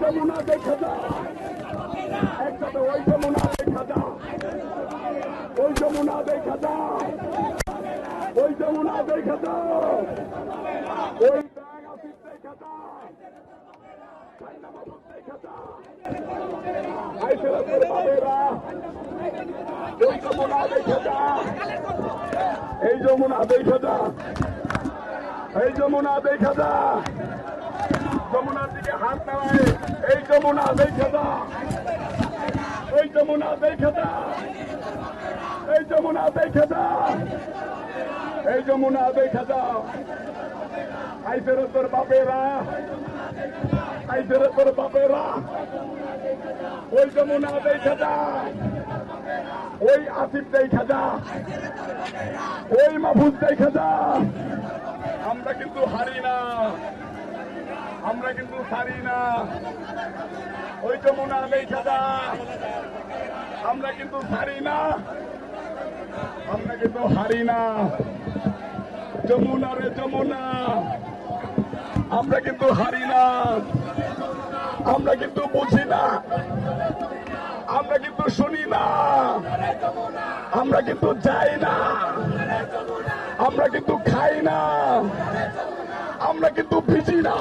যমুনা দেখা যা, একসাথে ওই যমুনা দেখা যা, ওই যমুনা দেখা যা, ওই যমুনা দেখা যা, ওই ব্যাগ আসিফ দেখা যা, দেখা যা, আইসের বাবেরা ওই যমুনা দেখা যা, এই যমুনা দেখা যা, এই যমুনা দেখা যা, যমুনার দিকে হাত নাড়ায়, এই যমুনা দেখা যা, এই যমুনা দেখা যা, এই যমুনা দেখা যা, এই যমুনা দেখা যা, আইসের তোর বাপেরা, আইসের তোর বাপেরা ওই যমুনা দেখা যা, ওই আসিফ দেখা যা, ওই মাহফুজ দেখা যা। আমরা কিন্তু হারি না, আমরা কিন্তু হারি না, ওই যমুনা দেখা যা, আমরা কিন্তু হারি না, আমরা কিন্তু হারি না, যমুনা রে যমুনা, আমরা কিন্তু হারি না, আমরা কিন্তু বুঝি না, আমরা কিন্তু শুনি না, আমরা কিন্তু যাই না, আমরা কিন্তু খাই না, আমরা কিন্তু ভিজি না।